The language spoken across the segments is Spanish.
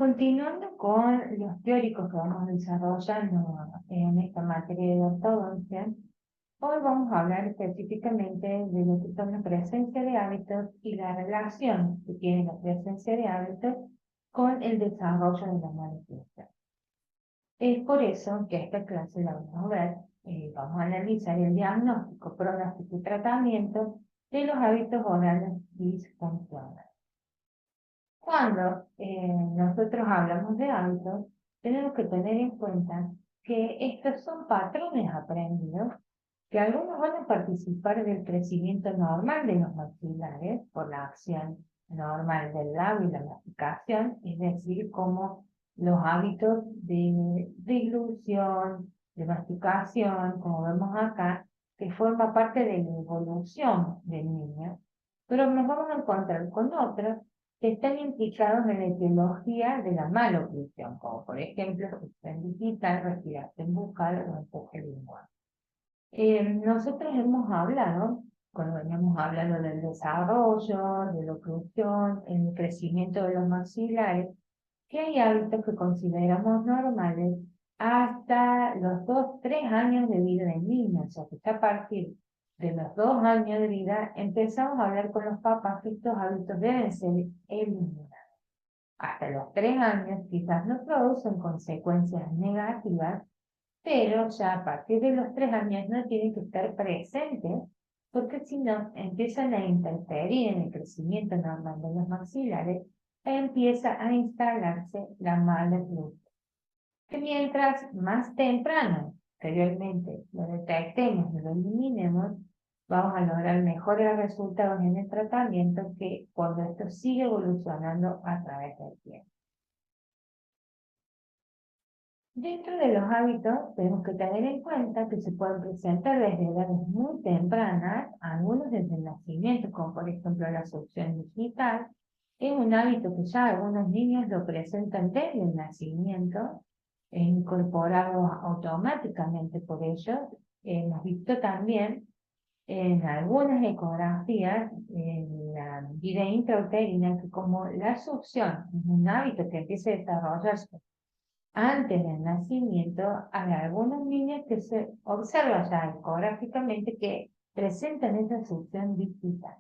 Continuando con los teóricos que vamos desarrollando en esta materia de ortodoncia, hoy vamos a hablar específicamente de lo que son la presencia de hábitos y la relación que tiene la presencia de hábitos con el desarrollo de la malnutrición. Es por eso que esta clase la vamos a ver, vamos a analizar el diagnóstico, pronóstico y tratamiento de los hábitos orales disfuncionales. Cuando nosotros hablamos de hábitos, tenemos que tener en cuenta que estos son patrones aprendidos, que algunos van a participar del crecimiento normal de los maxilares por la acción normal del labio y la masticación, es decir, como los hábitos de dilución, de masticación, como vemos acá, que forma parte de la evolución del niño, pero nos vamos a encontrar con otros que están implicados en la etiología de la maloclusión, como por ejemplo succión digital, respiración bucal o empuje lingual. Nosotros hemos hablado, cuando veníamos hablando del desarrollo, de la oclusión, el crecimiento de los maxilares, que hay hábitos que consideramos normales hasta los 2, 3 años de vida del niño, o sea que a partir de los 2 años de vida empezamos a hablar con los papás que estos hábitos deben ser eliminados. Hasta los 3 años quizás no producen consecuencias negativas, pero ya a partir de los 3 años no tienen que estar presentes, porque si no empiezan a interferir en el crecimiento normal de los maxilares, empieza a instalarse la malnutrición. Que mientras más temprano, anteriormente, lo detectemos y lo eliminemos, vamos a lograr mejores resultados en el tratamiento que cuando esto sigue evolucionando a través del tiempo. Dentro de los hábitos, tenemos que tener en cuenta que se pueden presentar desde edades muy tempranas, algunos desde el nacimiento, como por ejemplo la succión digital. Es un hábito que ya algunos niños lo presentan desde el nacimiento, incorporado automáticamente por ellos. Hemos visto también en algunas ecografías en la vida intrauterina que como la succión es un hábito que empieza a desarrollarse antes del nacimiento, hay algunos niños que se observa ya ecográficamente que presentan esa succión digital.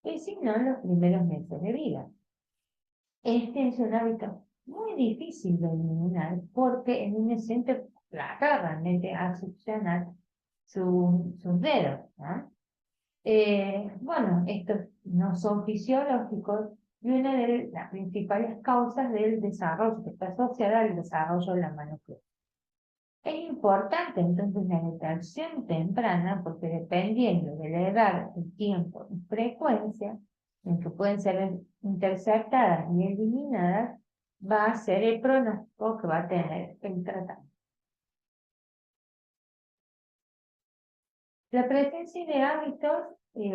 Y si no, en los primeros meses de vida. Este es un hábito muy difícil de eliminar porque el niño siente placa realmente a succionar sus dedos, ¿no? Bueno, estos no son fisiológicos y una de las principales causas del desarrollo, que está asociada al desarrollo de la malnutrición. Es importante entonces la detección temprana porque dependiendo de la edad, el tiempo y frecuencia en que pueden ser interceptadas y eliminadas, va a ser el pronóstico que va a tener el tratamiento. La presencia de hábitos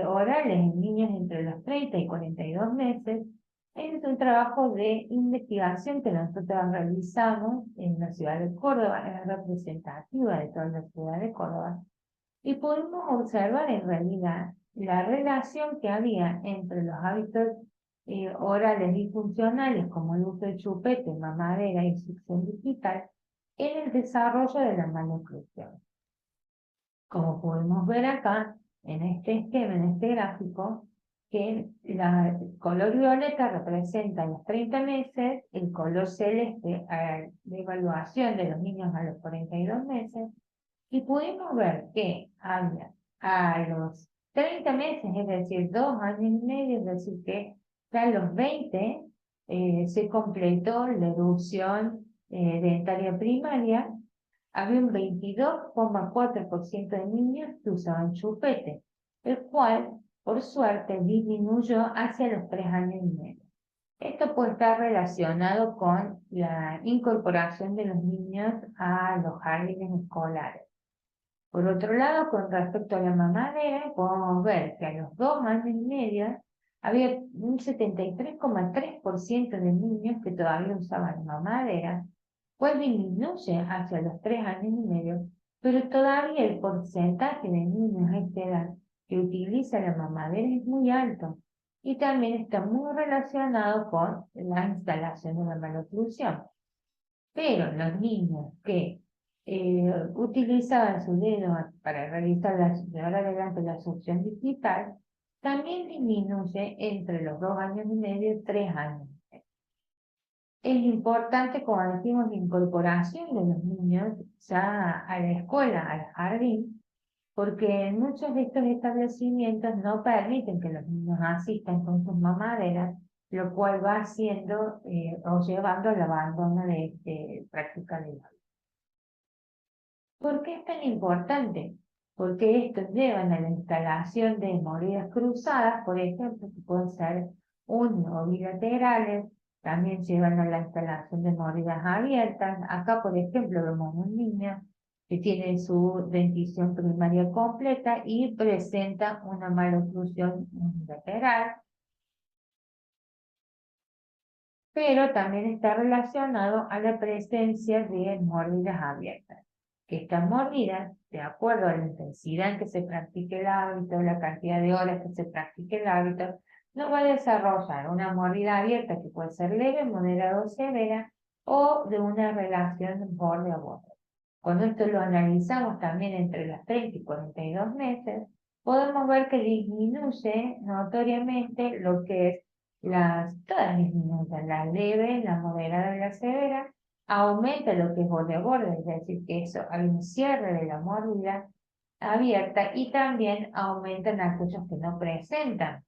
orales en niños entre los 30 y 42 meses es un trabajo de investigación que nosotros realizamos en la ciudad de Córdoba, es representativa de toda la ciudad de Córdoba, y pudimos observar en realidad la relación que había entre los hábitos orales disfuncionales como el uso de chupete, mamadera y succión digital en el desarrollo de la malnutrición. Como podemos ver acá, en este esquema, en este gráfico, que el color violeta representa los 30 meses, el color celeste la evaluación de los niños a los 42 meses, y pudimos ver que había a los 30 meses, es decir, 2 años y medio, es decir, que ya a los 20 se completó la erupción dentaria primaria. Había un 22,4% de niños que usaban chupete, el cual, por suerte, disminuyó hacia los 3 años y medio. Esto puede estar relacionado con la incorporación de los niños a los jardines escolares. Por otro lado, con respecto a la mamadera, podemos ver que a los 2 años y medio había un 73,3% de niños que todavía usaban mamadera, pues disminuye hacia los 3 años y medio, pero todavía el porcentaje de niños a esta edad que utiliza la mamadera es muy alto. y también está muy relacionado con la instalación de la maloclusión. Pero los niños que utilizaban su dedo para realizar llevar adelante la succión digital, también disminuye entre los 2 años y medio y 3 años. Es importante, como decimos, la incorporación de los niños ya a la escuela, al jardín, porque en muchos de estos establecimientos no permiten que los niños asistan con sus mamaderas, lo cual va haciendo o llevando al abandono de práctica de la. ¿Por qué es tan importante? Porque estos llevan a la instalación de mordidas cruzadas, por ejemplo, que pueden ser uni o bilaterales, también llevan a la instalación de mordidas abiertas. Acá, por ejemplo, vemos un niño que tiene su dentición primaria completa y presenta una maloclusión unilateral, pero también está relacionado a la presencia de mordidas abiertas. Que estas mordidas, de acuerdo a la intensidad en que se practique el hábito, la cantidad de horas que se practique el hábito, no va a desarrollar una mordida abierta que puede ser leve, moderada o severa, o de una relación borde a borde. Cuando esto lo analizamos también entre los 30 y 42 meses, podemos ver que disminuye notoriamente lo que es todas disminuyen, la leve, la moderada y la severa, aumenta lo que es borde a borde, es decir, que eso hay un cierre de la mordida abierta y también aumentan aquellos que no presentan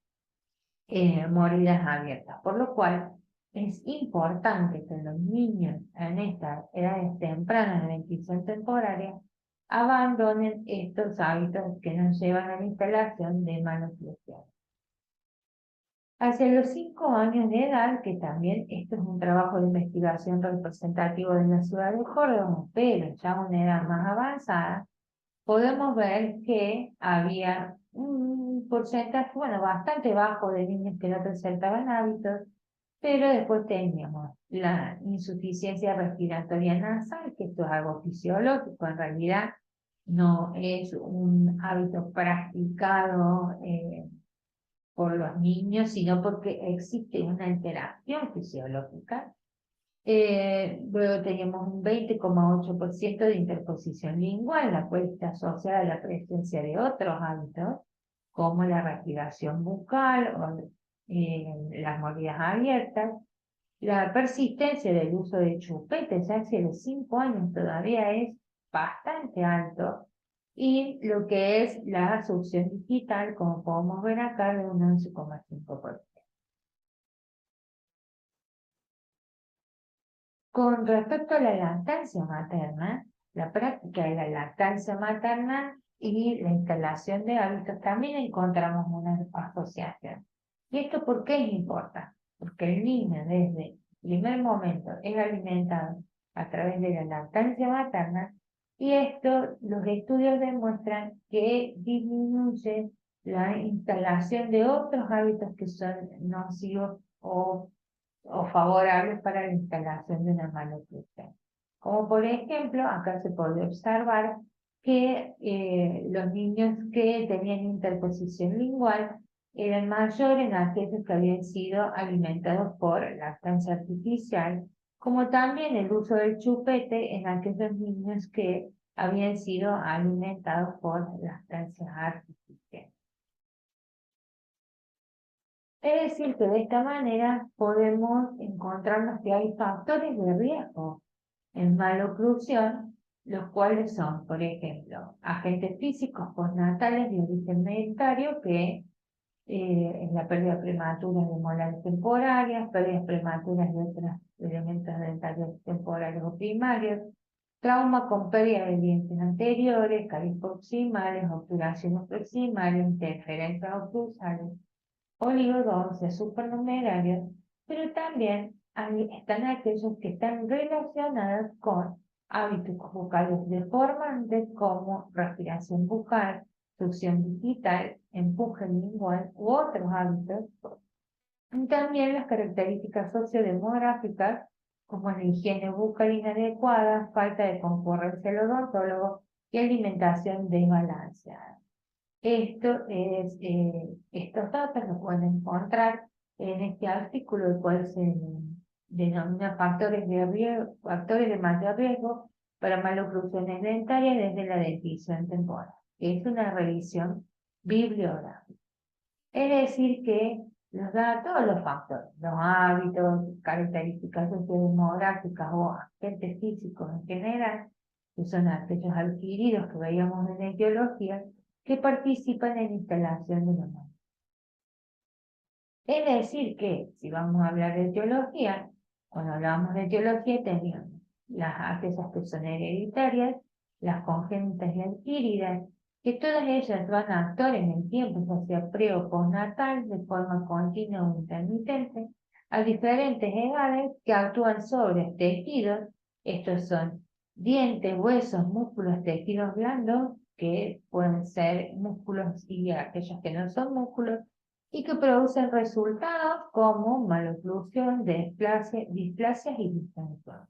mordidas abiertas, por lo cual es importante que los niños en estas edades tempranas de dentición temporaria abandonen estos hábitos que nos llevan a la instalación de maloclusión. Hacia los 5 años de edad, que también esto es un trabajo de investigación representativo de la ciudad de Córdoba, pero ya a una edad más avanzada, podemos ver que había un porcentaje, bueno, bastante bajo de niños que no presentaban hábitos, pero después teníamos la insuficiencia respiratoria nasal, que esto es algo fisiológico, en realidad no es un hábito practicado por los niños, sino porque existe una alteración fisiológica. Luego teníamos un 20,8% de interposición lingual, la cual está asociada a la presencia de otros hábitos, como la respiración bucal o las mordidas abiertas. La persistencia del uso de chupetes ya hacia los 5 años todavía es bastante alto, y lo que es la succión digital, como podemos ver acá, de un 11,5%. Con respecto a la lactancia materna, la práctica de la lactancia materna y la instalación de hábitos también encontramos una asociación. ¿Y esto por qué es importante? Porque el niño desde el primer momento es alimentado a través de la lactancia materna, y esto los estudios demuestran que disminuye la instalación de otros hábitos que son nocivos o favorables para la instalación de una malnutrición. Como por ejemplo, acá se puede observar que los niños que tenían interposición lingual eran mayores en aquellos que habían sido alimentados por lactancia artificial, como también el uso del chupete en aquellos niños que habían sido alimentados por lactancia artificial. Es decir, que de esta manera podemos encontrarnos que hay factores de riesgo en maloclusión, los cuales son, por ejemplo, agentes físicos postnatales de origen hereditario, que es la pérdida prematura de molares temporarias, pérdidas prematuras de otros elementos dentarios temporales o primarios, trauma con pérdida de dientes anteriores, caries proximales, obturaciones proximales, interferencias oclusales, oligodoncias supernumerarias, pero también están aquellos que están relacionados con hábitos bucales deformantes como respiración bucal, succión digital, empuje lingual u otros hábitos. Y también las características sociodemográficas como la higiene bucal inadecuada, falta de concurrencia al odontólogo y alimentación desbalanceada. Estos datos los pueden encontrar en este artículo, el cual se denomina factores de mayor riesgo para maloclusiones dentarias desde la dentición temporal. Es una revisión bibliográfica. Es decir, que nos da todos los factores, los hábitos, características sociodemográficas o agentes físicos en general, que son aquellos adquiridos que veíamos en la etiología, que participan en la instalación de los nombres. Es decir, que si vamos a hablar de etiología, cuando hablamos de etiología teníamos aquellas que son hereditarias, las congénitas y adquiridas, que todas ellas van a actuar en el tiempo, ya sea pre o postnatal, de forma continua o intermitente, a diferentes edades que actúan sobre tejidos. Estos son dientes, huesos, músculos, tejidos blandos, que pueden ser músculos y aquellos que no son músculos, y que producen resultados como maloclusión, displasias y distensión.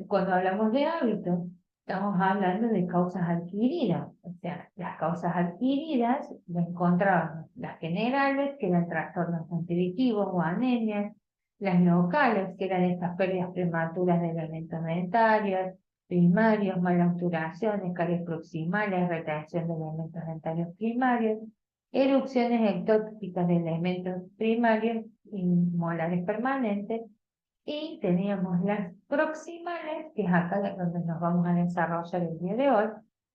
Cuando hablamos de hábitos, estamos hablando de causas adquiridas. O sea, las causas adquiridas las encontramos las generales, que eran trastornos constitutivos o anemias, las locales, que eran estas pérdidas prematuras de elementos dentarios, primarios, malobturaciones, caries proximales, retención de elementos dentarios primarios, erupciones ectópicas de elementos primarios y molares permanentes, y teníamos las proximales, que es acá donde nos vamos a desarrollar el día de hoy,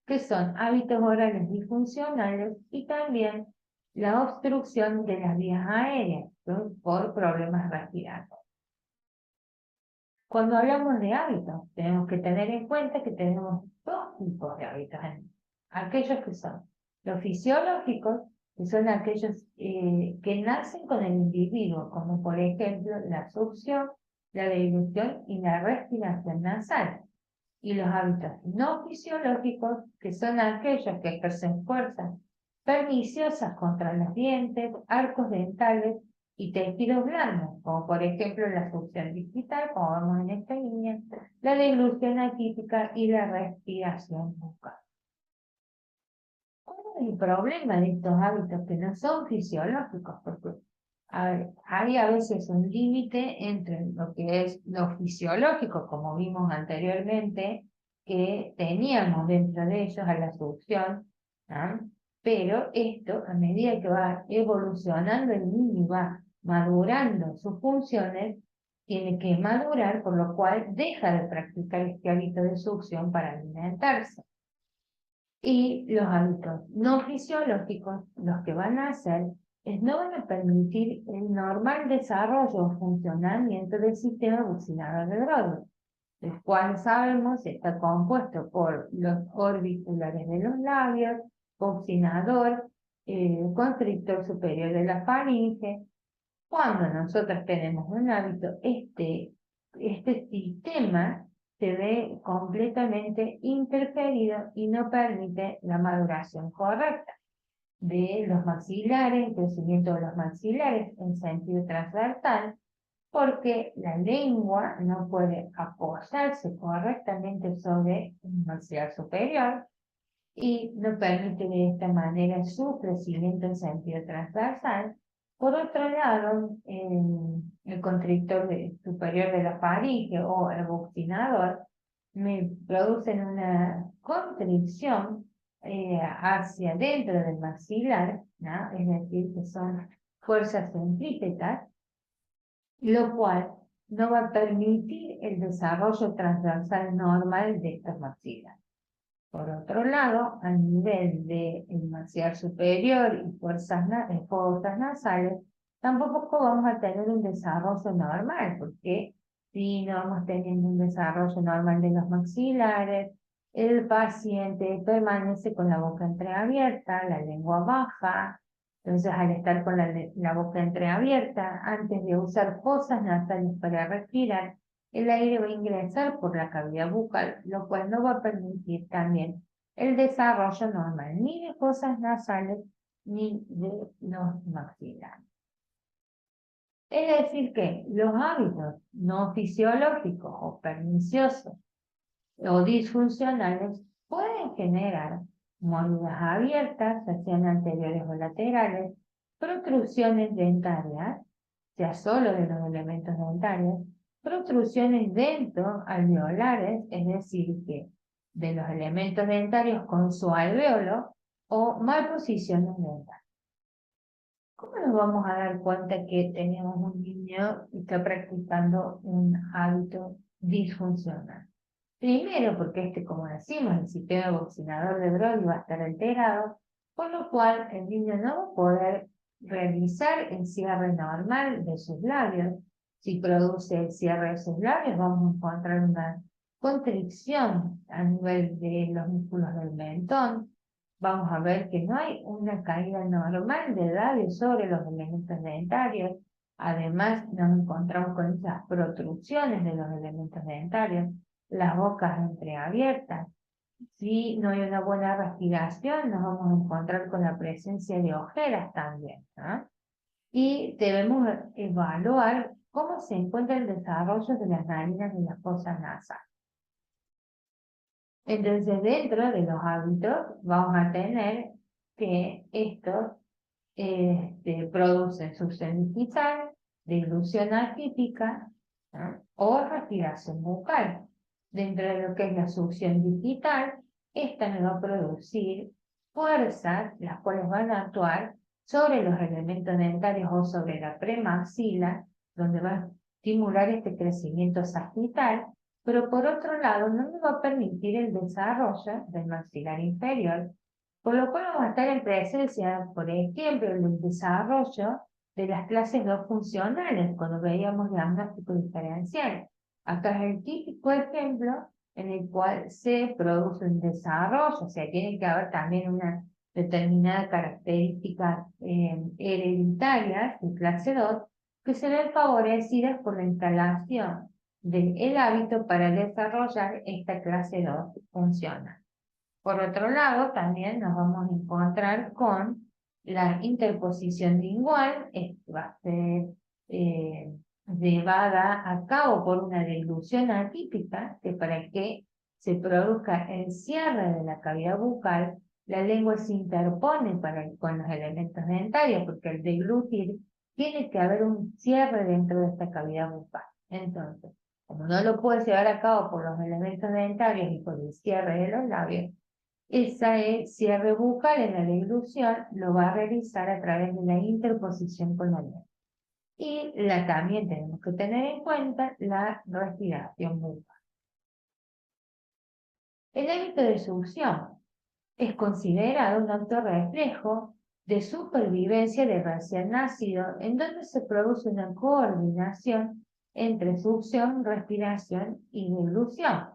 que son hábitos orales disfuncionales y también la obstrucción de las vías aéreas, ¿no?, por problemas respiratorios. Cuando hablamos de hábitos, tenemos que tener en cuenta que tenemos dos tipos de hábitos. Aquellos que son los fisiológicos, que son aquellos que nacen con el individuo, como por ejemplo la succión, la dilución y la respiración nasal. Y los hábitos no fisiológicos, que son aquellos que ejercen fuerzas perniciosas contra los dientes, arcos dentales y tejidos blandos, como por ejemplo la succión digital, como vemos en esta línea, la deglución atípica y la respiración bucal. ¿Cuál es el problema de estos hábitos que no son fisiológicos? Porque hay a veces un límite entre lo que es lo fisiológico, como vimos anteriormente, que teníamos dentro de ellos a la succión, ¿no? Pero esto, a medida que va evolucionando el niño y va madurando sus funciones, tiene que madurar, por lo cual deja de practicar este hábito de succión para alimentarse. Y los hábitos no fisiológicos, los que van a hacer, no van a permitir el normal desarrollo o funcionamiento del sistema buccinador de Brodmann, el cual sabemos está compuesto por los orbiculares de los labios, buccinador, constrictor superior de la faringe. Cuando nosotros tenemos un hábito, este sistema se ve completamente interferido y no permite la maduración correcta de los maxilares, el crecimiento de los maxilares en sentido transversal, porque la lengua no puede apoyarse correctamente sobre el maxilar superior y no permite de esta manera su crecimiento en sentido transversal. Por otro lado, el constrictor superior de la faringe o el buccinador me producen una constricción hacia dentro del maxilar, ¿no? Es decir, que son fuerzas centrípetas, lo cual no va a permitir el desarrollo transversal normal de estos maxilares. Por otro lado, a nivel del maxilar superior y fosas nasales, tampoco vamos a tener un desarrollo normal, porque si no vamos teniendo un desarrollo normal de los maxilares, el paciente permanece con la boca entreabierta, la lengua baja. Entonces, al estar con la boca entreabierta, antes de usar fosas nasales para respirar, el aire va a ingresar por la cavidad bucal, lo cual no va a permitir también el desarrollo normal ni de fosas nasales ni de los maxilares. Es decir que los hábitos no fisiológicos o perniciosos o disfuncionales pueden generar mordidas abiertas, ya sean anteriores o laterales, protrusiones dentarias, ya solo de los elementos dentarios, protrusiones dentoalveolares, es decir, que de los elementos dentarios con su alvéolo, o malposiciones dentales. ¿Cómo nos vamos a dar cuenta que tenemos un niño que está practicando un hábito disfuncional? Primero, porque como decimos, el sistema boxinador de Brody va a estar alterado, por lo cual el niño no va a poder realizar el cierre normal de sus labios. Si produce el cierre de sus labios, vamos a encontrar una constricción a nivel de los músculos del mentón. Vamos a ver que no hay una caída normal de labios sobre los elementos dentarios. Además, nos encontramos con esas protrusiones de los elementos dentarios, las bocas entreabiertas. Si no hay una buena respiración, nos vamos a encontrar con la presencia de ojeras también, ¿no? Y debemos evaluar cómo se encuentra el desarrollo de las narinas y las fosas nasales. Entonces, dentro de los hábitos, vamos a tener que estos producen succión digital, dilución atípica, ¿no? O respiración bucal. Dentro de lo que es la succión digital, esta nos va a producir fuerzas, las cuales van a actuar sobre los elementos dentarios o sobre la premaxila, donde va a estimular este crecimiento sagital, pero por otro lado no nos va a permitir el desarrollo del maxilar inferior, por lo cual vamos a estar en presencia, por ejemplo, del desarrollo de las clases no funcionales, cuando veíamos diagnóstico diferencial. Acá es el típico ejemplo en el cual se produce un desarrollo, o sea, tiene que haber también una determinada característica hereditaria de clase 2 que se ven favorecidas por la instalación del hábito para desarrollar esta clase 2 funcional. Por otro lado, también nos vamos a encontrar con la interposición lingual, esto va a ser llevada a cabo por una deglución atípica, que para que se produzca el cierre de la cavidad bucal, la lengua se interpone con los elementos dentarios, porque al deglutir tiene que haber un cierre dentro de esta cavidad bucal. Entonces, como no lo puede llevar a cabo por los elementos dentarios y por el cierre de los labios, ese cierre bucal en la deglución lo va a realizar a través de la interposición con la lengua. Y también tenemos que tener en cuenta la respiración bucal. El hábito de succión es considerado un acto reflejo de supervivencia del recién nacido, en donde se produce una coordinación entre succión, respiración y deglución.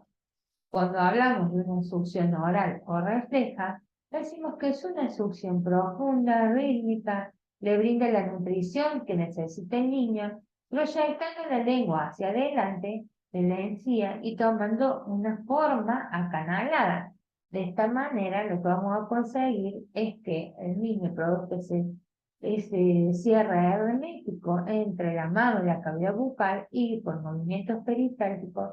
Cuando hablamos de una succión oral o refleja, decimos que es una succión profunda, rítmica, le brinda la nutrición que necesita el niño, proyectando la lengua hacia adelante de la encía y tomando una forma acanalada. De esta manera, lo que vamos a conseguir es que el niño produzca ese cierre hermético entre la mano y la cavidad bucal y por movimientos peristálticos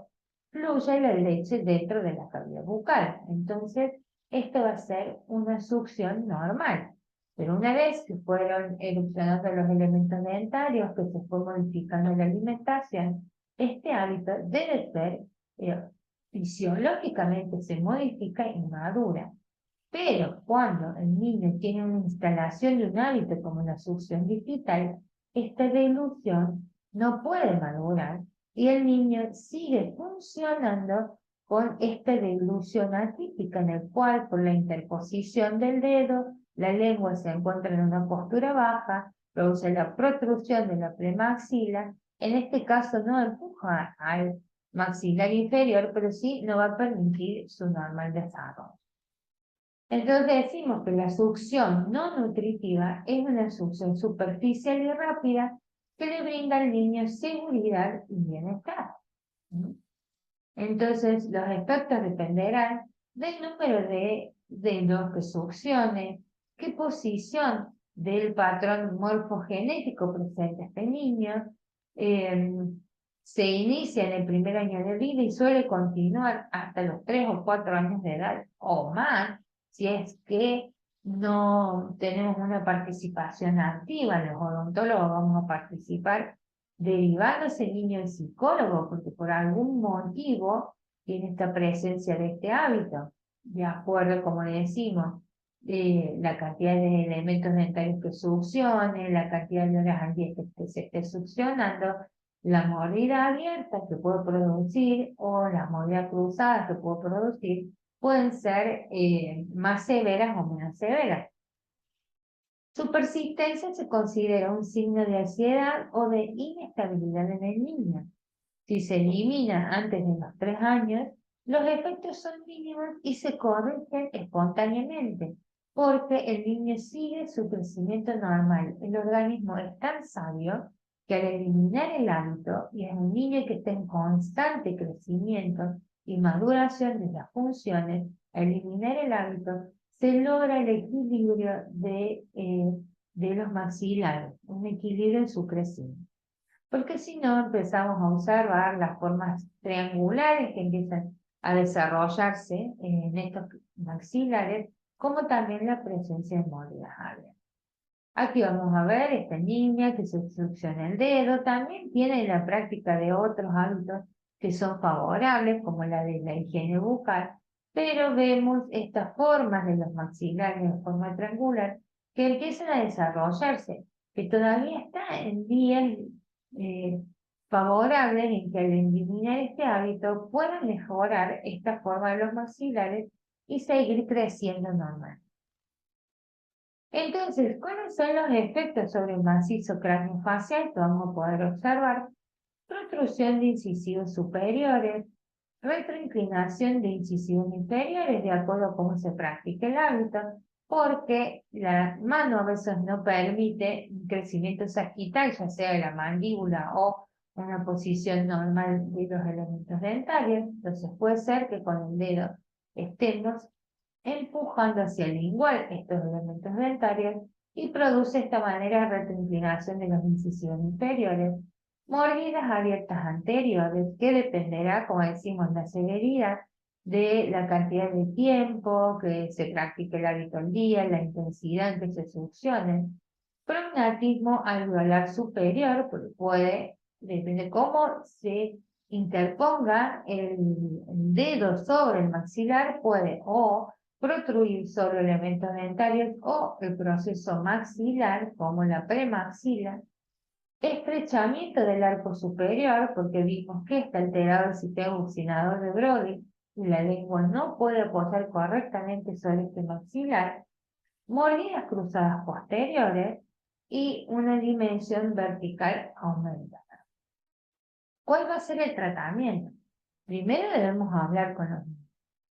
fluye la leche dentro de la cavidad bucal. Entonces, esto va a ser una succión normal. Pero una vez que fueron erupcionando los elementos dentarios, que se fue modificando la alimentación, este hábito debe ser fisiológicamente se modifica y madura. Pero cuando el niño tiene una instalación de un hábito como la succión digital, esta dilución no puede madurar y el niño sigue funcionando con esta dilución atípica en el cual por la interposición del dedo la lengua se encuentra en una postura baja, produce la protrusión de la premaxila, en este caso no empuja al maxilar inferior, pero sí no va a permitir su normal desarrollo. Entonces decimos que la succión no nutritiva es una succión superficial y rápida que le brinda al niño seguridad y bienestar. Entonces los efectos dependerán del número de dedos que succione, qué posición del patrón morfogenético presenta este niño, se inicia en el primer año de vida y suele continuar hasta los 3 o 4 años de edad o más, si es que no tenemos una participación activa, los odontólogos vamos a participar derivando a ese niño al psicólogo, porque por algún motivo tiene esta presencia de este hábito, de acuerdo, como decimos, la cantidad de elementos dentarios que succione, la cantidad de horas al día que se esté succionando, la mordida abierta que puede producir o las mordidas cruzadas que puede producir pueden ser más severas o menos severas. Su persistencia se considera un signo de ansiedad o de inestabilidad en el niño. Si se elimina antes de los 3 años, los efectos son mínimos y se corrigen espontáneamente, porque el niño sigue su crecimiento normal. El organismo es tan sabio que al eliminar el hábito, y es un niño que está en constante crecimiento y maduración de las funciones, al eliminar el hábito, se logra el equilibrio de los maxilares, un equilibrio en su crecimiento. Porque si no empezamos a observar las formas triangulares que empiezan a desarrollarse en estos maxilares, como también la presencia de mordidas abiertas. Aquí vamos a ver esta niña que se succiona el dedo, también tiene la práctica de otros hábitos que son favorables, como la de la higiene bucal, pero vemos estas formas de los maxilares en forma triangular que empiezan a desarrollarse, que todavía está en días favorables en que al eliminar este hábito puedan mejorar esta forma de los maxilares y seguir creciendo normal. Entonces, ¿cuáles son los efectos sobre el macizo craneofacial que vamos a poder observar? Protrusión de incisivos superiores, retroinclinación de incisivos inferiores, de acuerdo a cómo se practica el hábito, porque la mano a veces no permite un crecimiento sagital, ya sea de la mandíbula o una posición normal de los elementos dentarios. Entonces puede ser que con el dedo estemos empujando hacia el lingual estos elementos dentarios y produce de esta manera retroinclinación de los incisivos inferiores, mordidas abiertas anteriores, que dependerá, como decimos, la severidad de la cantidad de tiempo que se practique el hábito al día, la intensidad en que se succione. Prognatismo alveolar superior, porque puede, depende de cómo se interponga el dedo sobre el maxilar, puede o protruir sobre elementos dentarios o el proceso maxilar, como la premaxila, estrechamiento del arco superior, porque vimos que está alterado el sistema buccinador de Brody y la lengua no puede apoyar correctamente sobre este maxilar, mordidas cruzadas posteriores y una dimensión vertical aumentada. ¿Cuál va a ser el tratamiento? Primero debemos hablar con los niños,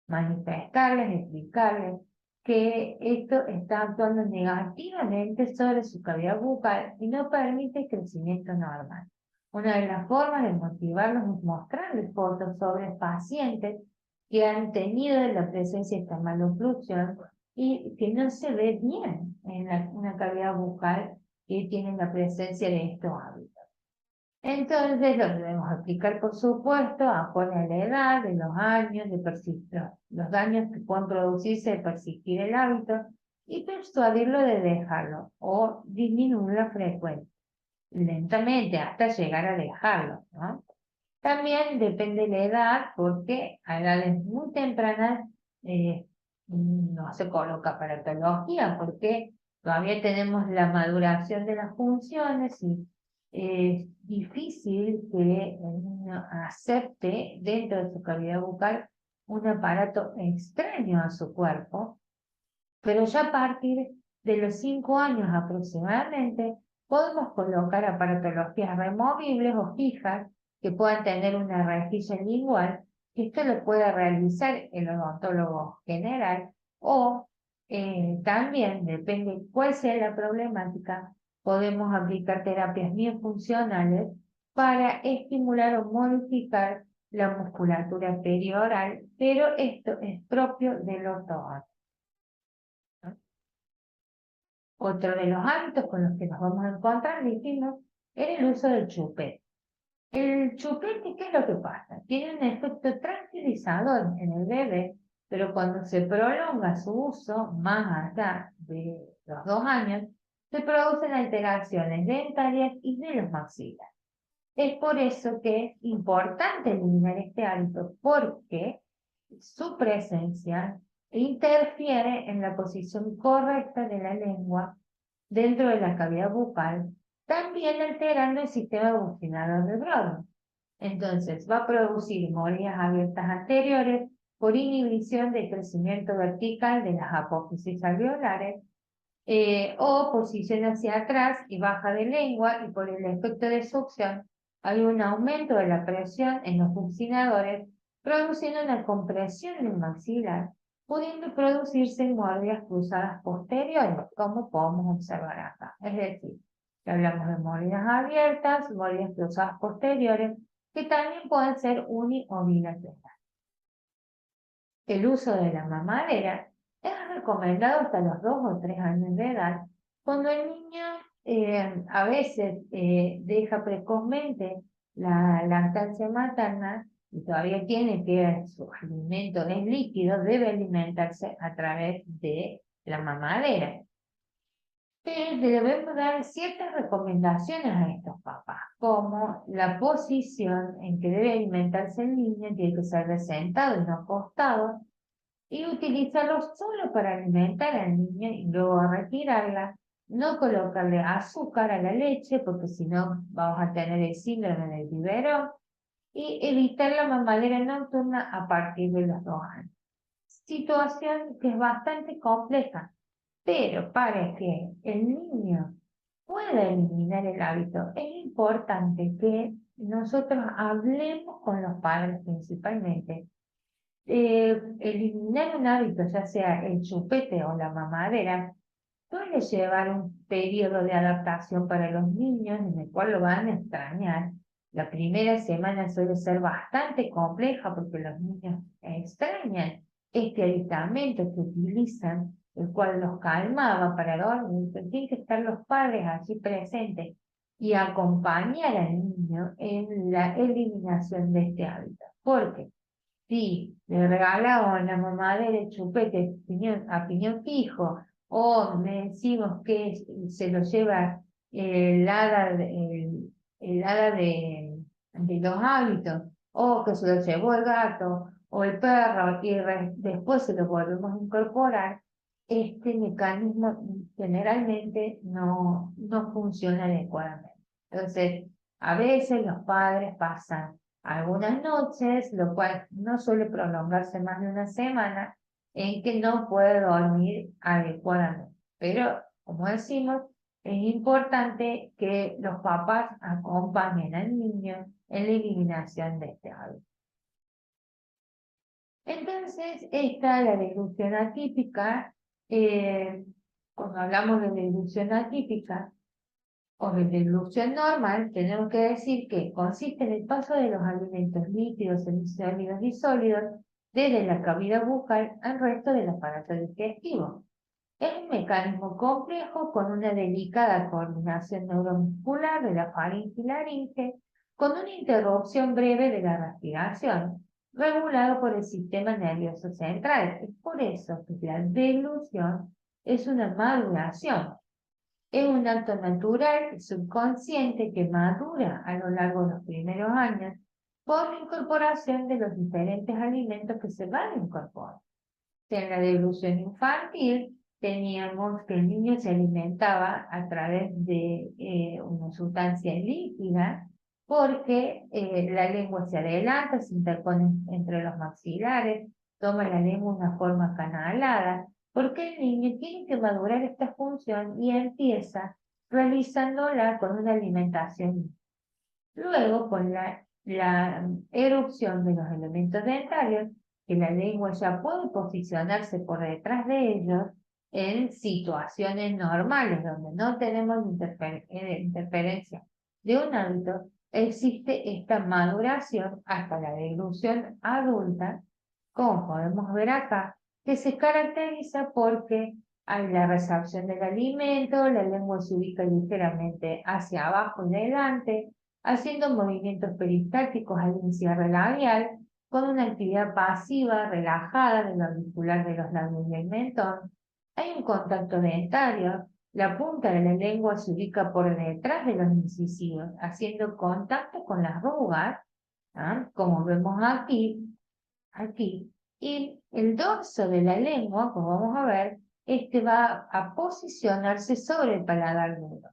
manifestarles, explicarles que esto está actuando negativamente sobre su cavidad bucal y no permite el crecimiento normal. Una de las formas de motivarlos es mostrarles fotos sobre pacientes que han tenido la presencia de esta maloclusión y que no se ve bien en una cavidad bucal que tiene la presencia de estos hábitos. Entonces lo debemos aplicar, por supuesto, acorde a la edad, de los años, de los daños que pueden producirse de persistir el hábito y persuadirlo de dejarlo o disminuir la frecuencia, lentamente hasta llegar a dejarlo, ¿no? También depende de la edad, porque a edades muy tempranas no se coloca aparatología, porque todavía tenemos la maduración de las funciones y es difícil que el niño acepte dentro de su cavidad bucal un aparato extraño a su cuerpo, pero ya a partir de los 5 años aproximadamente podemos colocar aparatologías removibles o fijas que puedan tener una rejilla lingual. Esto lo puede realizar el odontólogo general o también, depende cuál sea la problemática, podemos aplicar terapias miofuncionales para estimular o modificar la musculatura perioral, pero esto es propio del ortodonto. Otro de los hábitos con los que nos vamos a encontrar, dijimos, era el uso del chupete. El chupete, ¿qué es lo que pasa? Tiene un efecto tranquilizador en el bebé, pero cuando se prolonga su uso más allá de los 2 años, se producen alteraciones dentarias y de los maxilares. Es por eso que es importante eliminar este hábito, porque su presencia interfiere en la posición correcta de la lengua dentro de la cavidad bucal, también alterando el sistema bucinador de Broca. Entonces, va a producir mordidas abiertas anteriores por inhibición del crecimiento vertical de las apófisis alveolares, o posición hacia atrás y baja de lengua, y por el efecto de succión hay un aumento de la presión en los bucinadores, produciendo una compresión del maxilar, pudiendo producirse mordidas cruzadas posteriores, como podemos observar acá. Es decir, que hablamos de mordidas abiertas, mordidas cruzadas posteriores, que también pueden ser uni o bilaterales. El uso de la mamadera es recomendado hasta los 2 o 3 años de edad, cuando el niño a veces deja precozmente la lactancia materna y todavía tiene que su alimento es líquido, debe alimentarse a través de la mamadera. Pero debemos dar ciertas recomendaciones a estos papás, como la posición en que debe alimentarse el niño, tiene que ser de sentado y no acostado, y utilizarlo solo para alimentar al niño y luego retirarla, no colocarle azúcar a la leche, porque si no vamos a tener el síndrome del biberón, y evitar la mamadera nocturna a partir de los 2 años. Situación que es bastante compleja, pero para que el niño pueda eliminar el hábito, es importante que nosotros hablemos con los padres principalmente. Eliminar un hábito, ya sea el chupete o la mamadera, suele llevar un periodo de adaptación para los niños en el cual lo van a extrañar. La primera semana suele ser bastante compleja porque los niños extrañan este aditamento que utilizan, el cual los calmaba para dormir. Pero tienen que estar los padres allí presentes y acompañar al niño en la eliminación de este hábito. Porque si le regalaban la mamadera de chupete a piñón fijo, o le decimos que se lo lleva el hada, el hada de los hábitos, o que se lo llevó el gato o el perro, y después se lo volvemos a incorporar, este mecanismo generalmente no funciona adecuadamente. Entonces, a veces los padres pasan algunas noches, lo cual no suele prolongarse más de una semana, en que no puede dormir adecuadamente. Pero, como decimos, es importante que los papás acompañen al niño en la eliminación de este hábito. Entonces, esta es la deglución atípica. Cuando hablamos de deglución atípica, o de deglución normal, tenemos que decir que consiste en el paso de los alimentos líquidos, semisólidos y sólidos desde la cavidad bucal al resto del aparato digestivo. Es un mecanismo complejo con una delicada coordinación neuromuscular de la faringe y laringe, con una interrupción breve de la respiración, regulado por el sistema nervioso central. Es por eso que la deglución es una maduración. Es un acto natural y subconsciente que madura a lo largo de los primeros años por la incorporación de los diferentes alimentos que se van a incorporar. En la deglución infantil teníamos que el niño se alimentaba a través de una sustancia líquida, porque la lengua se adelanta, se interpone entre los maxilares, toma la lengua una forma canalada, porque el niño tiene que madurar esta función y empieza realizándola con una alimentación. Luego, con la erupción de los elementos dentarios, que la lengua ya puede posicionarse por detrás de ellos en situaciones normales, donde no tenemos interferencia de un hábito, existe esta maduración hasta la deglución adulta, como podemos ver acá, que se caracteriza porque hay la resorción del alimento, la lengua se ubica ligeramente hacia abajo y adelante, haciendo movimientos peristálticos al encierre labial, con una actividad pasiva, relajada del auricular de los labios y el mentón. Hay un contacto dentario. La punta de la lengua se ubica por detrás de los incisivos, haciendo contacto con las arrugas, ¿ah? Como vemos aquí. Y el dorso de la lengua, como vamos a ver, va a posicionarse sobre el paladar duro.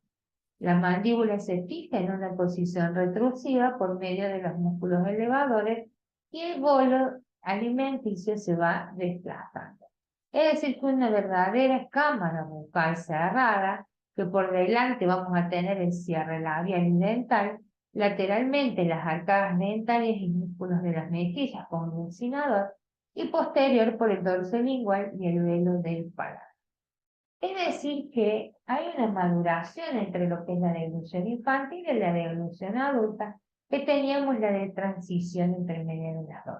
La mandíbula se fija en una posición retrusiva por medio de los músculos elevadores y el bolo alimenticio se va desplazando. Es decir, que una verdadera cámara bucal cerrada, que por delante vamos a tener el cierre labial y dental, lateralmente las arcadas dentarias y músculos de las mejillas con un glucinador, y posterior por el dorso lingual y el velo del paladar. Es decir, que hay una maduración entre lo que es la deglución infantil y la deglución adulta, que teníamos la de transición intermedia de las dos.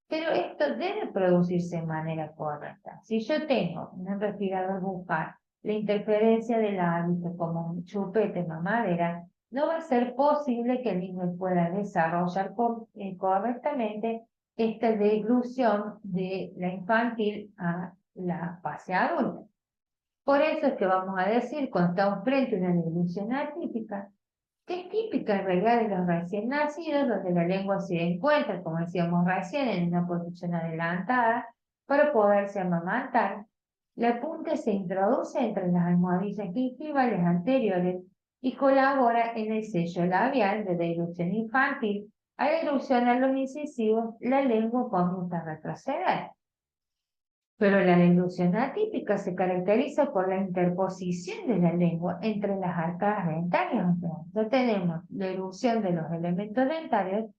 Pero esto debe producirse de manera correcta. Si yo tengo un respirador bucal, la interferencia del hábito como un chupete mamadera, no va a ser posible que el niño pueda desarrollar correctamente esta deglución de la infantil a la fase adulta. Por eso es que vamos a decir, cuando estamos frente a una deglución atípica, que es típica en realidad de los recién nacidos, donde la lengua se encuentra, como decíamos recién, en una posición adelantada para poderse amamantar. La punta se introduce entre las almohadillas gingivales anteriores y colabora en el sello labial de deglución infantil. Al erupcionar los incisivos, la lengua comienza a retroceder. Pero la deglución atípica se caracteriza por la interposición de la lengua entre las arcadas dentarias. No tenemos la erupción de los elementos dentarios,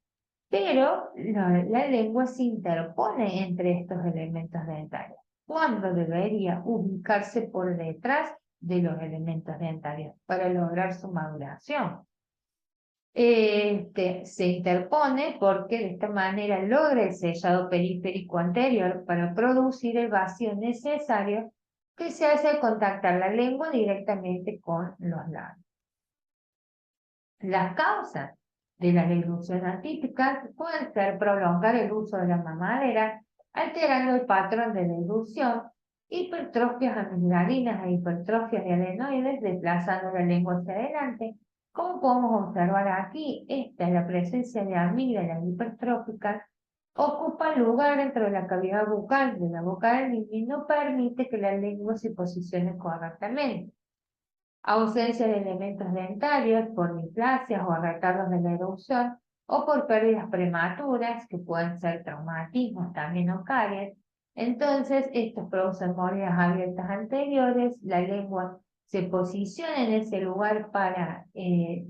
pero la lengua se interpone entre estos elementos dentarios, cuando debería ubicarse por detrás de los elementos dentarios para lograr su maduración. Se interpone porque de esta manera logra el sellado periférico anterior para producir el vacío necesario que se hace al contactar la lengua directamente con los labios. Las causas de la deglución atípica pueden ser prolongar el uso de la mamadera, alterando el patrón de deglución, hipertrofias amigdalinas e hipertrofias de adenoides, desplazando la lengua hacia adelante. Como podemos observar aquí, la presencia de amígdalas hipertróficas ocupa lugar dentro de la cavidad bucal de la boca del niño y no permite que la lengua se posicione correctamente. Ausencia de elementos dentarios por displasias o retardos de la erupción o por pérdidas prematuras, que pueden ser traumatismos también o caries. Entonces, estos producen mordidas abiertas anteriores, la lengua se posiciona en ese lugar para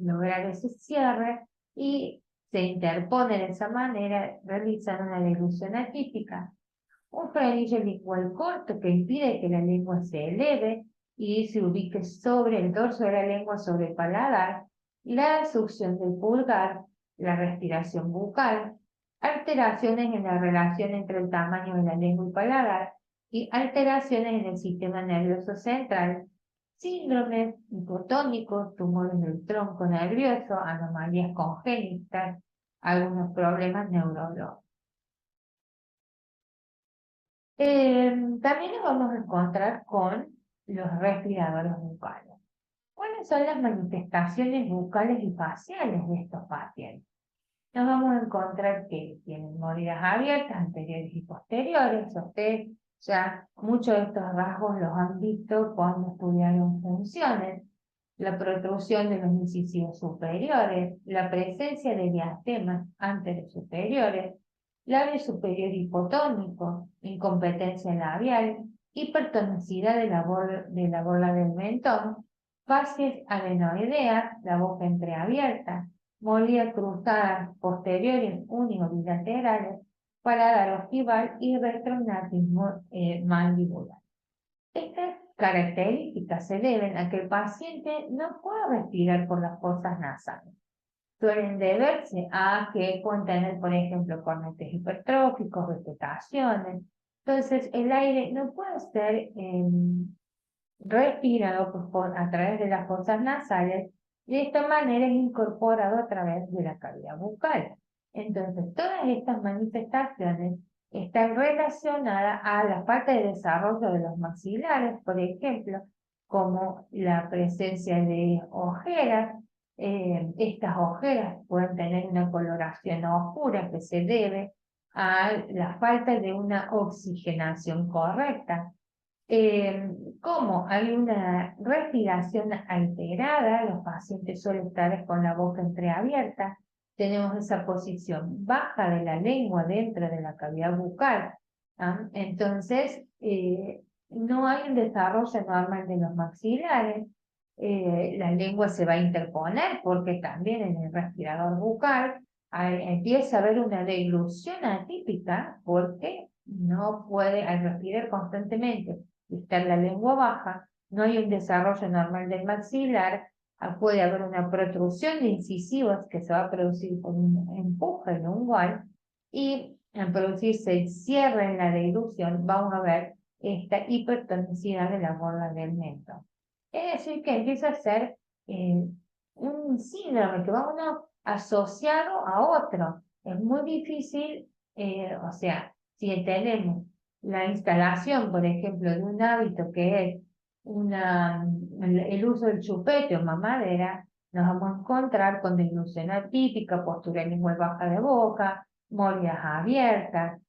lograr ese cierre y se interpone de esa manera, realizan una deglución atípica. Un frenillo lingual corto que impide que la lengua se eleve y se ubique sobre el dorso de la lengua, sobre el paladar, la succión del pulgar, la respiración bucal, alteraciones en la relación entre el tamaño de la lengua y paladar y alteraciones en el sistema nervioso central, síndromes hipotónicos, tumores del tronco nervioso, anomalías congénitas, algunos problemas neurológicos. También nos vamos a encontrar con los respiradores bucales. ¿Cuáles son las manifestaciones bucales y faciales de estos pacientes? Nos vamos a encontrar que tienen mordidas abiertas, anteriores y posteriores. Ustedes ya muchos de estos rasgos los han visto cuando estudiaron funciones. La protrusión de los incisivos superiores, la presencia de diastemas anteriores superiores, labio superior hipotónico, incompetencia labial, hipertonicidad de la borla del mentón, facies adenoideas, la boca entreabierta, molías cruzadas posteriores unibilaterales, paladar ojival y retronatismo mandibular. Estas características se deben a que el paciente no puede respirar por las fosas nasales. Suelen deberse a que pueden tener, por ejemplo, cornetes hipertróficos, vegetaciones. Entonces, el aire no puede ser respirado a través de las fosas nasales, y de esta manera es incorporado a través de la cavidad bucal. Entonces, todas estas manifestaciones están relacionadas a la falta de desarrollo de los maxilares, por ejemplo, como la presencia de ojeras. Estas ojeras pueden tener una coloración oscura que se debe a la falta de una oxigenación correcta. Como hay una respiración alterada, los pacientes suelen estar con la boca entreabierta, tenemos esa posición baja de la lengua dentro de la cavidad bucal. Entonces, no hay un desarrollo normal de los maxilares, la lengua se va a interponer porque también en el respirador bucal empieza a haber una deglución atípica porque no puede, al respirar constantemente y estar la lengua baja, no hay un desarrollo normal del maxilar, puede haber una protrusión de incisivos que se va a producir con un empuje lingual y al producirse el cierre en la deglución vamos a ver esta hipertonicidad de la borda del mentón. Es decir, que empieza a ser un síndrome que va uno asociado a otro. Es muy difícil, o sea, si tenemos la instalación, por ejemplo, de un hábito que es el uso del chupete o mamadera, nos vamos a encontrar con deglución atípica, postura lingual baja de boca, morias abiertas.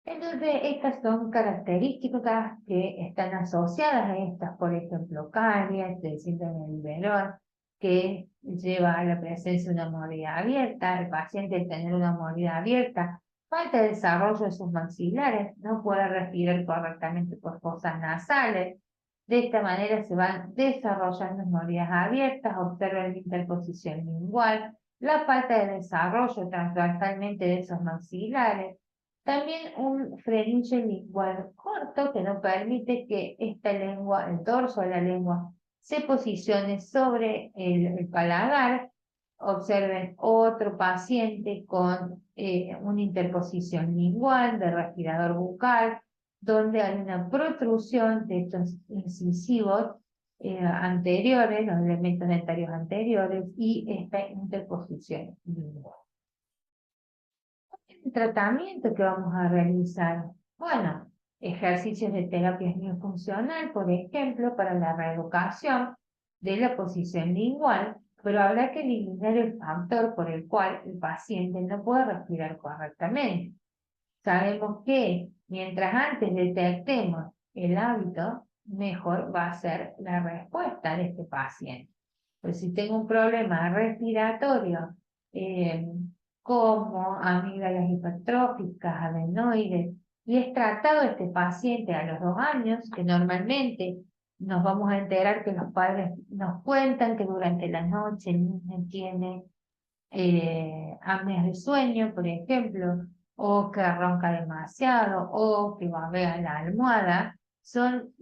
Entonces, estas son características que están asociadas a estas, por ejemplo, caries, del síndrome del Verón, que lleva a la presencia de una mordida abierta, el paciente al tener una mordida abierta, falta de desarrollo de sus maxilares, no puede respirar correctamente por fosas nasales, de esta manera se van desarrollando mordidas abiertas, observa la interposición lingual, la falta de desarrollo transversalmente de esos maxilares, también un frenillo lingual corto que no permite que esta lengua, el dorso de la lengua, se posicione sobre el paladar. Observen otro paciente con una interposición lingual de respirador bucal, donde hay una protrusión de estos incisivos anteriores, los elementos dentarios anteriores, y esta interposición lingual. El tratamiento que vamos a realizar, bueno, ejercicios de terapia miofuncional, por ejemplo, para la reeducación de la posición lingual, pero habrá que eliminar el factor por el cual el paciente no puede respirar correctamente. Sabemos que mientras antes detectemos el hábito, mejor va a ser la respuesta de este paciente. Pues si tengo un problema respiratorio, como amígdalas hipertróficas, adenoides, y es tratado este paciente a los 2 años, que normalmente nos vamos a enterar que los padres nos cuentan que durante la noche el niño tiene apneas de sueño, por ejemplo, o que ronca demasiado, o que babea la almohada, son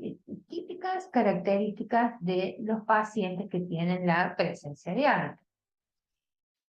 típicas características de los pacientes que tienen la presencia de hábito.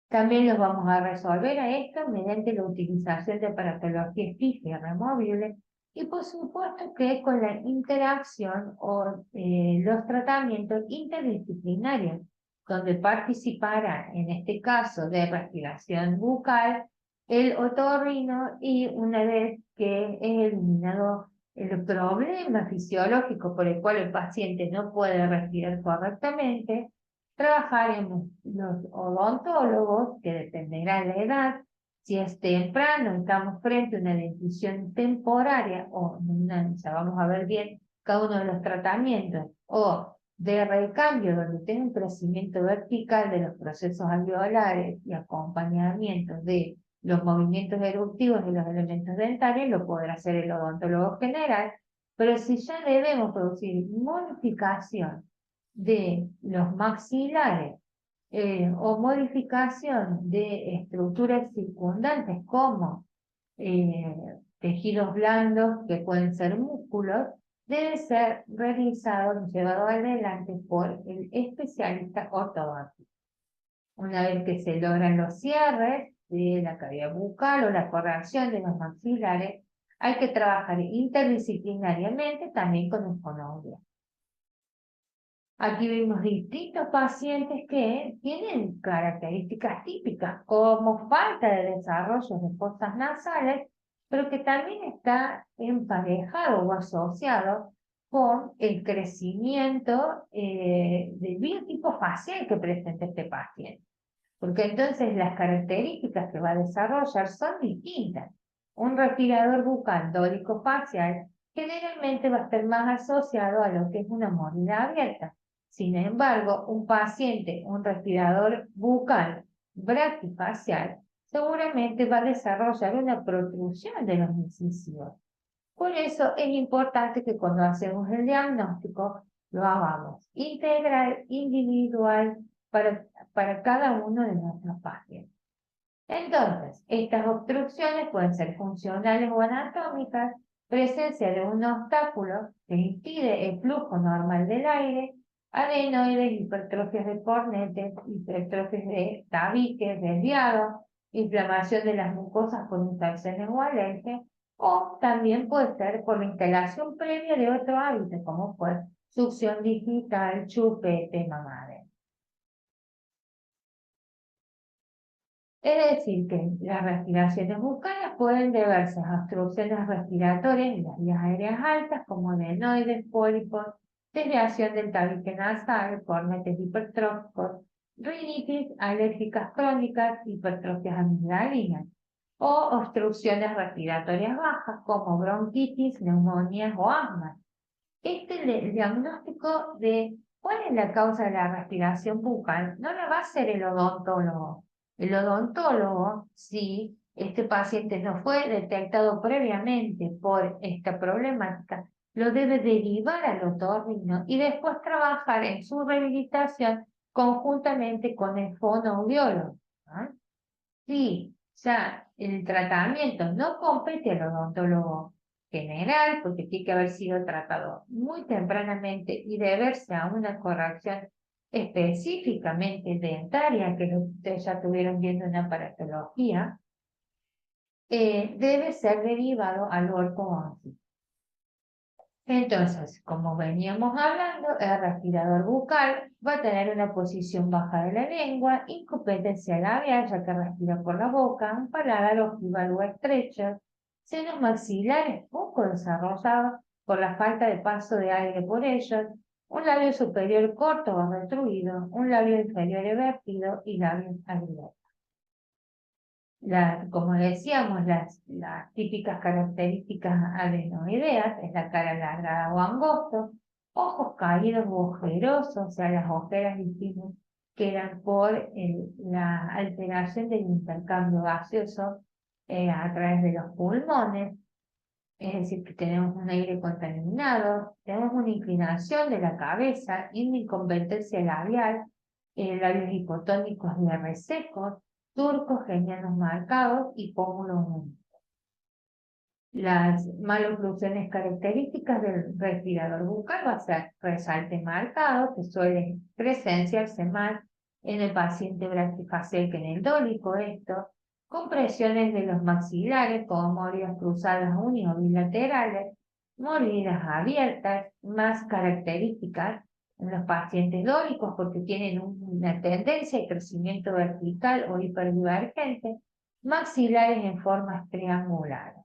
También los vamos a resolver a esto mediante la utilización de aparatología fija y removible y por supuesto que con la interacción o los tratamientos interdisciplinarios, donde participará en este caso de respiración bucal el otorrino y una vez que es eliminado el problema fisiológico por el cual el paciente no puede respirar correctamente, trabajaremos los odontólogos, que dependerá de la edad, si es temprano, estamos frente a una dentición temporaria o ya vamos a ver bien cada uno de los tratamientos, o de recambio donde tenga un crecimiento vertical de los procesos alveolares y acompañamiento de los movimientos eruptivos de los elementos dentarios, lo podrá hacer el odontólogo general, pero si ya debemos producir modificación de los maxilares o modificación de estructuras circundantes como tejidos blandos que pueden ser músculos, debe ser realizado y llevado adelante por el especialista ortodóntico. Una vez que se logran los cierres de la cavidad bucal o la corrección de los maxilares, hay que trabajar interdisciplinariamente también con el fonoaudiólogo. Aquí vemos distintos pacientes que tienen características típicas, como falta de desarrollo de fosas nasales, pero que también está emparejado o asociado con el crecimiento del biotipo facial que presenta este paciente. Porque entonces las características que va a desarrollar son distintas. Un respirador bucal dólico-facial generalmente va a estar más asociado a lo que es una mordida abierta. Sin embargo, un paciente, un respirador bucal braquifacial, seguramente va a desarrollar una protrusión de los incisivos. Por eso es importante que cuando hacemos el diagnóstico lo hagamos integral, individual, para cada uno de nuestros pacientes. Entonces, estas obstrucciones pueden ser funcionales o anatómicas, presencia de un obstáculo que impide el flujo normal del aire, adenoides, hipertrofias de cornetes, hipertrofias de tabiques, desviados, inflamación de las mucosas por infecciones o alergias, o también puede ser por la instalación previa de otro hábito, como fue succión digital, chupete, mamadera. Es decir, que las respiraciones bucales pueden deberse a obstrucciones respiratorias en las vías aéreas altas, como adenoides, pólipos, desviación del tabique nasal, cornetes hipertróficos, rinitis alérgicas crónicas, hipertrofias amigdalinas, o obstrucciones respiratorias bajas, como bronquitis, neumonías o asma. El diagnóstico de cuál es la causa de la respiración bucal no lo va a hacer el odontólogo. El odontólogo, si este paciente no fue detectado previamente por esta problemática, lo debe derivar al otorrino y después trabajar en su rehabilitación conjuntamente con el fonoaudiólogo, ¿no? Si ya el tratamiento no compete al odontólogo general, porque tiene que haber sido tratado muy tempranamente y deberse a una corrección específicamente dentaria, que ustedes ya estuvieron viendo en aparatología, debe ser derivado al ortodoncista. Entonces, como veníamos hablando, el respirador bucal va a tener una posición baja de la lengua, incompetencia labial, ya que respira por la boca, un paladar ojival o estrecho, senos maxilares poco desarrollados por la falta de paso de aire por ellos, un labio superior corto o retruido, un labio inferior evertido y labios abiertos. Como decíamos, las típicas características adenoideas es la cara alargada o angosto, ojos caídos u ojerosos, o sea, las ojeras dijimos que eran por la alteración del intercambio gaseoso a través de los pulmones, es decir, que tenemos un aire contaminado, tenemos una inclinación de la cabeza y una incompetencia labial, labios hipotónicos y resecos, surcos genianos marcados y pómulos húmedos. Las maloclusiones características del respirador bucal va a ser resalte marcado, que suele presenciarse más en el paciente braquifacial que en el dólico, compresiones de los maxilares como mordidas cruzadas uni- o bilaterales, mordidas abiertas, más características en los pacientes dólicos porque tienen una tendencia de crecimiento vertical o hiperdivergente, maxilares en formas triangulares.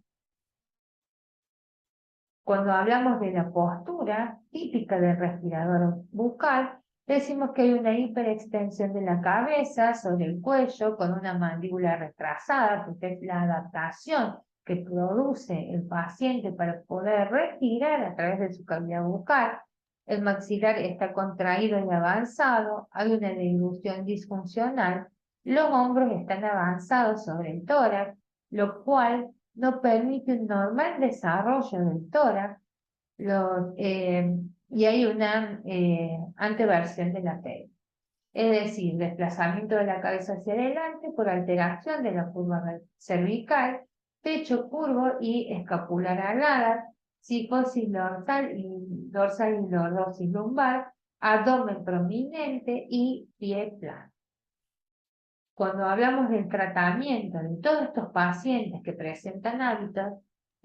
Cuando hablamos de la postura típica del respirador bucal, decimos que hay una hiperextensión de la cabeza sobre el cuello con una mandíbula retrasada, porque es la adaptación que produce el paciente para poder respirar a través de su cavidad bucal. El maxilar está contraído y avanzado, hay una deglución disfuncional, los hombros están avanzados sobre el tórax, lo cual no permite un normal desarrollo del tórax y hay una anteversión de la pelvis. Es decir, desplazamiento de la cabeza hacia adelante por alteración de la curva cervical, pecho curvo y escapular alada, psicosis dorsal y lordosis lumbar, abdomen prominente y pie plano. Cuando hablamos del tratamiento de todos estos pacientes que presentan hábitos,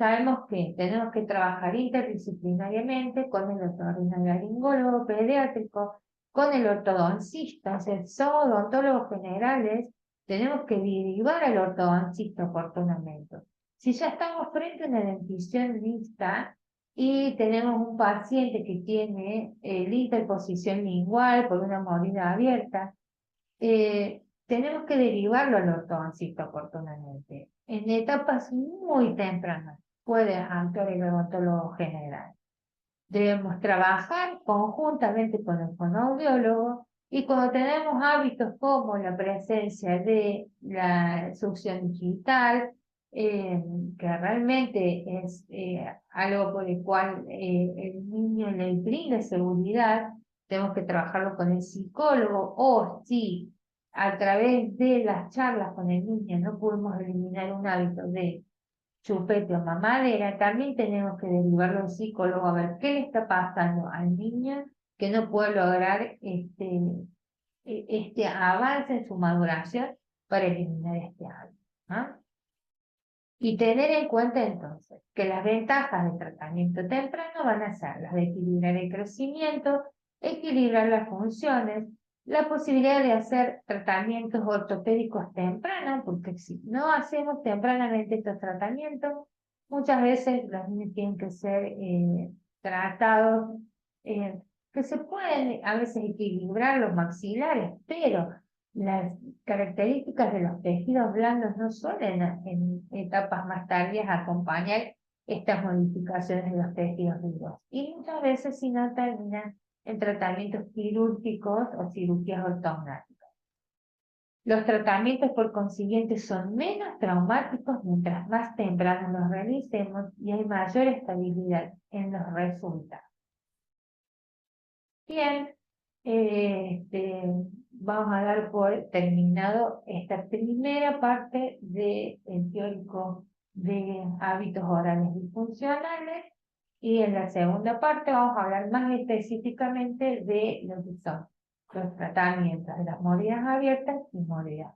sabemos que tenemos que trabajar interdisciplinariamente con el otorrinolaringólogo pediátrico, con el ortodoncista, o sea, somos odontólogos generales, tenemos que derivar al ortodoncista oportunamente. Si ya estamos frente a una dentición mixta y tenemos un paciente que tiene la interposición lingual por una mordida abierta, tenemos que derivarlo al ortodoncista oportunamente. En etapas muy tempranas puede actuar el odontólogo general. Debemos trabajar conjuntamente con el fonoaudiólogo y cuando tenemos hábitos como la presencia de la succión digital, que realmente es algo por el cual el niño le brinda seguridad, tenemos que trabajarlo con el psicólogo o si a través de las charlas con el niño no podemos eliminar un hábito de chupete o mamadera, también tenemos que derivarlo al psicólogo a ver qué le está pasando al niño que no puede lograr este avance en su maduración para eliminar este hábito, ¿no? Y tener en cuenta entonces que las ventajas del tratamiento temprano van a ser las de equilibrar el crecimiento, equilibrar las funciones, la posibilidad de hacer tratamientos ortopédicos tempranos, porque si no hacemos tempranamente estos tratamientos, muchas veces los niños tienen que ser tratados, que se pueden a veces equilibrar los maxilares, pero las características de los tejidos blandos no suelen en etapas más tardías acompañar estas modificaciones de los tejidos vivos. Y muchas veces si no terminan en tratamientos quirúrgicos o cirugías ortognáticas. Los tratamientos por consiguiente son menos traumáticos mientras más temprano los realicemos y hay mayor estabilidad en los resultados. Bien, vamos a dar por terminado esta primera parte del teórico de hábitos orales disfuncionales y en la segunda parte vamos a hablar más específicamente de lo que son los tratamientos de las mordidas abiertas y mordidas